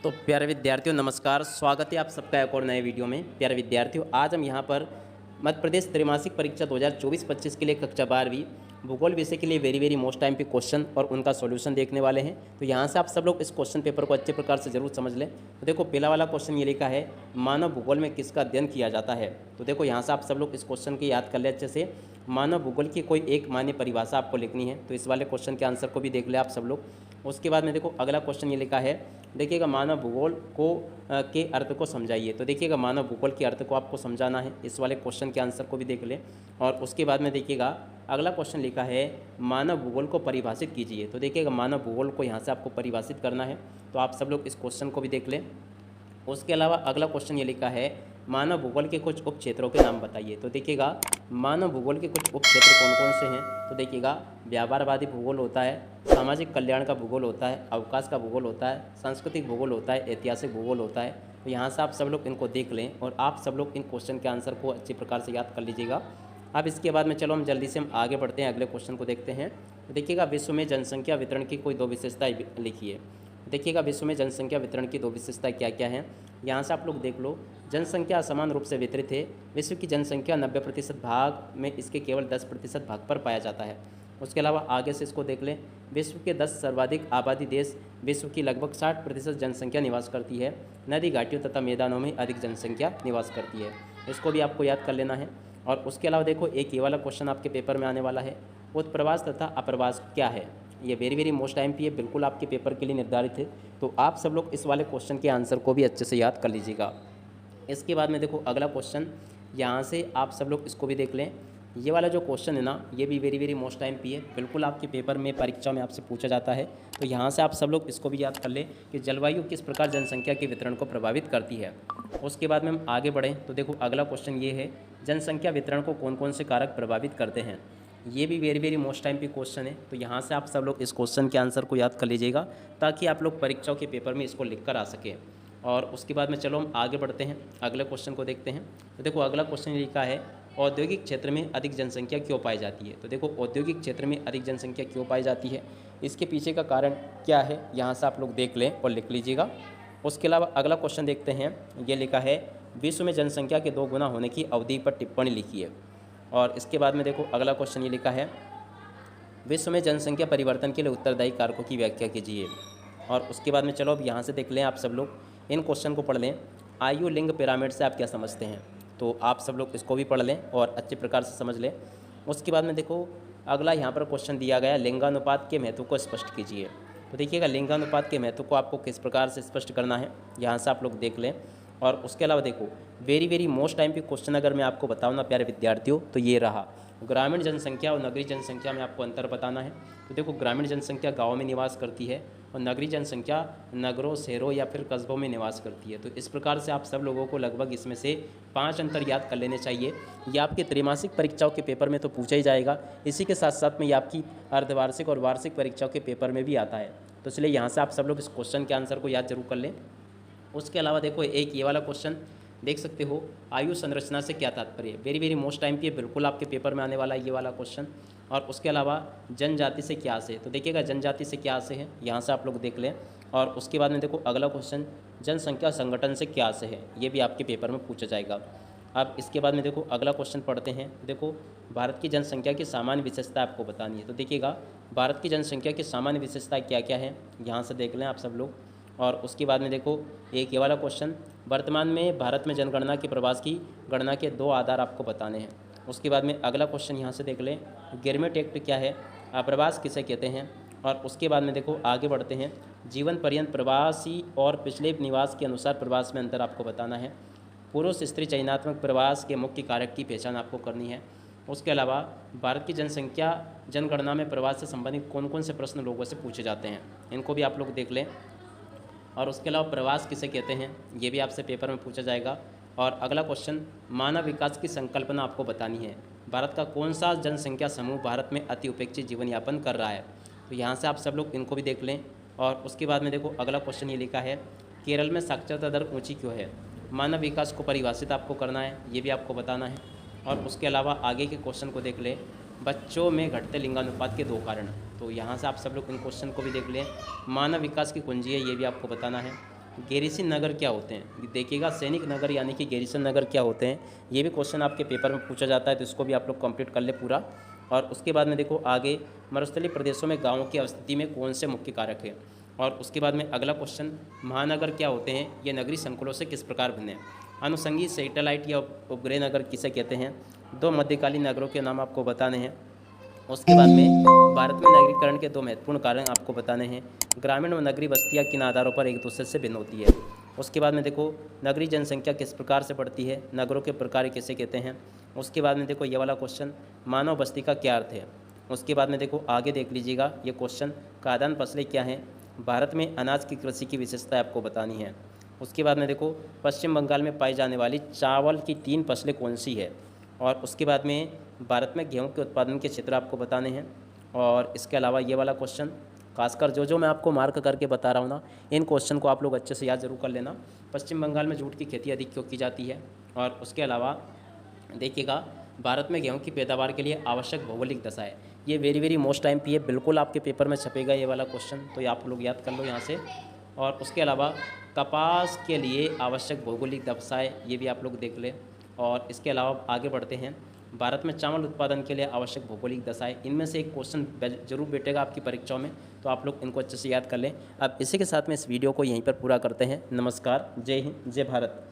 तो प्यारे विद्यार्थियों नमस्कार, स्वागत है आप सबका एक और नए वीडियो में। प्यारे विद्यार्थियों, आज हम यहाँ पर मध्य प्रदेश त्रैमासिक परीक्षा 2024-25 के लिए कक्षा 12वीं भूगोल विषय के लिए वेरी मोस्ट टाइम पे क्वेश्चन और उनका सॉल्यूशन देखने वाले हैं। तो यहाँ से आप सब लोग इस क्वेश्चन पेपर को अच्छे प्रकार से जरूर समझ लें। तो देखो, पहला वाला क्वेश्चन ये लिखा है, मानव भूगोल में किसका अध्ययन किया जाता है। तो देखो, यहाँ से आप सब लोग इस क्वेश्चन को याद कर ले अच्छे से। मानव भूगोल की कोई एक मान्य परिभाषा आपको लिखनी है, तो इस वाले क्वेश्चन के आंसर को भी देख ले आप सब लोग। उसके बाद में देखो, अगला क्वेश्चन ये लिखा है, देखिएगा मानव भूगोल को के अर्थ को समझाइए। तो देखिएगा, मानव भूगोल के अर्थ को आपको समझाना है, इस वाले क्वेश्चन के आंसर को भी देख ले। और उसके बाद में देखिएगा, अगला क्वेश्चन लिखा है, मानव भूगोल को परिभाषित कीजिए। तो देखिएगा, मानव भूगोल को यहाँ से आपको परिभाषित करना है, तो आप सब लोग इस क्वेश्चन को भी देख लें। उसके अलावा अगला क्वेश्चन ये लिखा है, मानव भूगोल के कुछ उप क्षेत्रों के नाम बताइए। तो देखिएगा, मानव भूगोल के कुछ उप क्षेत्र कौन कौन से हैं। तो देखिएगा, व्यापारवादी भूगोल होता है, सामाजिक कल्याण का भूगोल होता है, अवकाश का भूगोल होता है, सांस्कृतिक भूगोल होता है, ऐतिहासिक भूगोल होता है। तो यहाँ से आप सब लोग इनको देख लें और आप सब लोग इन क्वेश्चन के आंसर को अच्छी प्रकार से याद कर लीजिएगा। अब इसके बाद में चलो हम जल्दी से हम आगे बढ़ते हैं, अगले क्वेश्चन को देखते हैं। तो देखिएगा, विश्व में जनसंख्या वितरण की कोई दो विशेषताएं लिखिए। देखिएगा, विश्व में जनसंख्या वितरण की दो विशेषताएं क्या क्या हैं, यहाँ से आप लोग देख लो। जनसंख्या असमान रूप से वितरित है। विश्व की जनसंख्या 90% भाग में इसके केवल 10% भाग पर पाया जाता है। उसके अलावा आगे से इसको देख लें, विश्व के 10 सर्वाधिक आबादी देश विश्व की लगभग 60% जनसंख्या निवास करती है। नदी घाटियों तथा मैदानों में अधिक जनसंख्या निवास करती है। इसको भी आपको याद कर लेना है। और उसके अलावा देखो, एक ये वाला क्वेश्चन आपके पेपर में आने वाला है, उत्प्रवास तथा अप्रवास क्या है। ये वेरी मोस्ट टाइम पे, ये बिल्कुल आपके पेपर के लिए निर्धारित है। तो आप सब लोग इस वाले क्वेश्चन के आंसर को भी अच्छे से याद कर लीजिएगा। इसके बाद में देखो, अगला क्वेश्चन यहाँ से आप सब लोग इसको भी देख लें। ये वाला जो क्वेश्चन है ना, ये भी वेरी मोस्ट टाइम पे है, बिल्कुल आपके पेपर में परीक्षा में आपसे पूछा जाता है। तो यहाँ से आप सब लोग इसको भी याद कर लें कि जलवायु किस प्रकार जनसंख्या के वितरण को प्रभावित करती है। उसके बाद में हम आगे बढ़ें तो देखो, अगला क्वेश्चन ये है, जनसंख्या वितरण को कौन कौन से कारक प्रभावित करते हैं। ये भी वेरी मोस्ट टाइम पे क्वेश्चन है। तो यहाँ से आप सब लोग इस क्वेश्चन के आंसर को याद कर लीजिएगा, ताकि आप लोग परीक्षाओं के पेपर में इसको लिख कर आ सकें। और उसके बाद में चलो हम आगे बढ़ते हैं, अगले क्वेश्चन को देखते हैं। तो देखो, अगला क्वेश्चन लिखा है, औद्योगिक क्षेत्र में अधिक जनसंख्या क्यों पाई जाती है। तो देखो, औद्योगिक क्षेत्र में अधिक जनसंख्या क्यों पाई जाती है, इसके पीछे का कारण क्या है, यहाँ से आप लोग देख लें और लिख लीजिएगा। उसके अलावा अगला क्वेश्चन देखते हैं, ये लिखा है, विश्व में जनसंख्या के 2 गुना होने की अवधि पर टिप्पणी लिखिए। और इसके बाद में देखो, अगला क्वेश्चन ये लिखा है, विश्व में जनसंख्या परिवर्तन के लिए उत्तरदायी कारकों की व्याख्या कीजिए। और उसके बाद में चलो अब यहाँ से देख लें, आप सब लोग इन क्वेश्चन को पढ़ लें। आयु लिंग पिरामिड से आप क्या समझते हैं, तो आप सब लोग इसको भी पढ़ लें और अच्छे प्रकार से समझ लें। उसके बाद में देखो, अगला यहाँ पर क्वेश्चन दिया गया, लिंगानुपात के महत्व को स्पष्ट कीजिए। तो देखिएगा, लिंगानुपात के महत्व को आपको किस प्रकार से स्पष्ट करना है, यहाँ से आप लोग देख लें। और उसके अलावा देखो, वेरी मोस्ट टाइम पे क्वेश्चन अगर मैं आपको बताऊँ ना प्यारे विद्यार्थियों, तो ये रहा, ग्रामीण जनसंख्या और नगरीय जनसंख्या में आपको अंतर बताना है। तो देखो, ग्रामीण जनसंख्या गाँव में निवास करती है और नगरीय जनसंख्या नगरों, शहरों या फिर कस्बों में निवास करती है। तो इस प्रकार से आप सब लोगों को लगभग इसमें से 5 अंतर याद कर लेने चाहिए। ये आपके त्रैमासिक परीक्षाओं के पेपर में तो पूछा ही जाएगा, इसी के साथ साथ में ये आपकी अर्धवार्षिक और वार्षिक परीक्षाओं के पेपर में भी आता है। तो इसलिए यहाँ से आप सब लोग इस क्वेश्चन के आंसर को याद जरूर कर लें। उसके अलावा देखो, एक ये वाला क्वेश्चन देख सकते हो, आयु संरचना से क्या तात्पर्य। वेरी मोस्ट टाइम पे बिल्कुल आपके पेपर में आने वाला है ये वाला क्वेश्चन। और उसके अलावा जनजाति से क्या आशय है। तो देखिएगा, जनजाति से क्या आशय है, यहाँ से आप लोग देख लें। और उसके बाद में देखो, अगला क्वेश्चन, जनसंख्या संगठन से क्या आशय है, ये भी आपके पेपर में पूछा जाएगा। अब इसके बाद में देखो, अगला क्वेश्चन पढ़ते हैं। देखो, भारत की जनसंख्या की सामान्य विशेषता आपको बतानी है। तो देखिएगा, भारत की जनसंख्या की सामान्य विशेषताएं क्या क्या है, यहाँ से देख लें आप सब लोग। और उसके बाद में देखो, एक ये वाला क्वेश्चन, वर्तमान में भारत में जनगणना के प्रवास की गणना के 2 आधार आपको बताने हैं। उसके बाद में अगला क्वेश्चन यहाँ से देख लें, गिरमिट एक्ट क्या है, अप्रवास किसे कहते हैं। और उसके बाद में देखो, आगे बढ़ते हैं, जीवन पर्यंत प्रवासी और पिछले निवास के अनुसार प्रवास में अंतर आपको बताना है। पुरुष स्त्री चयनात्मक प्रवास के मुख्य कारक की पहचान आपको करनी है। उसके अलावा भारत की जनसंख्या जनगणना में प्रवास से संबंधित कौन कौन से प्रश्न लोगों से पूछे जाते हैं, इनको भी आप लोग देख लें। और उसके अलावा प्रवास किसे कहते हैं, ये भी आपसे पेपर में पूछा जाएगा। और अगला क्वेश्चन, मानव विकास की संकल्पना आपको बतानी है। भारत का कौन सा जनसंख्या समूह भारत में अति उपेक्षित जीवन यापन कर रहा है। तो यहाँ से आप सब लोग इनको भी देख लें। और उसके बाद में देखो, अगला क्वेश्चन ये लिखा है, केरल में साक्षरता दर ऊँची क्यों है। मानव विकास को परिभाषित आपको करना है, ये भी आपको बताना है। और उसके अलावा आगे के क्वेश्चन को देख लें, बच्चों में घटते लिंगानुपात के 2 कारण। तो यहाँ से आप सब लोग इन क्वेश्चन को भी देख लें। मानव विकास की कुंजी है, ये भी आपको बताना है। गैरीसन नगर क्या होते हैं? देखिएगा, सैनिक नगर यानी कि गैरीसन नगर क्या होते हैं, ये भी क्वेश्चन आपके पेपर में पूछा जाता है, तो इसको भी आप लोग कंप्लीट कर ले पूरा। और उसके बाद में देखो आगे, मरुस्थलीय प्रदेशों में गाँवों की अवस्थिति में कौन से मुख्य कारक है। और उसके बाद में अगला क्वेश्चन, महानगर क्या होते हैं, ये नगरीय संकुलों से किस प्रकार भिन्न है। अनुषंगी सैटेलाइट या उपग्रह नगर किसे कहते हैं। दो मध्यकालीन नगरों के नाम आपको बताने हैं। उसके बाद में भारत में नगरीकरण के दो महत्वपूर्ण कारण आपको बताने हैं। ग्रामीण व नगरीय बस्तियाँ किन आधारों पर एक दूसरे से भिन्न होती है। उसके बाद में देखो, नगरीय जनसंख्या किस प्रकार से बढ़ती है, नगरों के प्रकार किसे कहते हैं। उसके बाद में देखो ये वाला क्वेश्चन, मानव बस्ती का क्या अर्थ है। उसके बाद में देखो आगे देख लीजिएगा ये क्वेश्चन, खाद्यान्न फसलें क्या हैं, भारत में अनाज की कृषि की विशेषता आपको बतानी है। उसके बाद में देखो, पश्चिम बंगाल में पाई जाने वाली चावल की 3 फसलें कौन सी है। और उसके बाद में भारत में गेहूं के उत्पादन के क्षेत्र आपको बताने हैं। और इसके अलावा ये वाला क्वेश्चन, खासकर जो मैं आपको मार्क करके बता रहा हूँ ना, इन क्वेश्चन को आप लोग अच्छे से याद जरूर कर लेना। पश्चिम बंगाल में जूट की खेती अधिक क्यों की जाती है। और उसके अलावा देखिएगा, भारत में गेहूं की पैदावार के लिए आवश्यक भौगोलिक दशा है। ये वेरी मोस्ट टाइम पे, बिल्कुल आपके पेपर में छपेगा ये वाला क्वेश्चन, तो ये आप लोग याद कर लो यहाँ से। और उसके अलावा कपास के लिए आवश्यक भौगोलिक दशाएं, ये भी आप लोग देख लें। और इसके अलावा आगे बढ़ते हैं, भारत में चावल उत्पादन के लिए आवश्यक भौगोलिक दशाएं, इनमें से एक क्वेश्चन जरूर बैठेगा आपकी परीक्षाओं में, तो आप लोग इनको अच्छे से याद कर लें। अब इसी के साथ में इस वीडियो को यहीं पर पूरा करते हैं। नमस्कार, जय हिंद, जय भारत।